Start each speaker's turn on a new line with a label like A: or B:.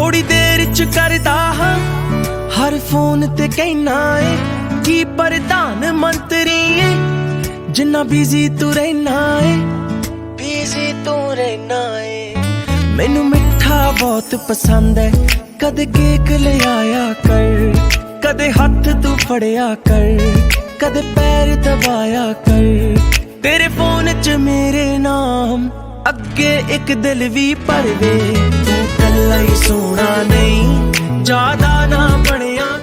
A: थोड़ी देर च करदा हां हर फोन ते कहना है कि प्रधानमंत्री है जिन्ना बिजी तू रहना है बिजी तू रहना है। मैनू मिठा बहुत पसंद है कदे केक ले आया कर कदे हाथ तू फड़िया कर कदे पैर दबाया कर। तेरे फोन च मेरे नाम अगे एक दिल भी भर दे तू कल्ला ही सोना नहीं ज्यादा ना बने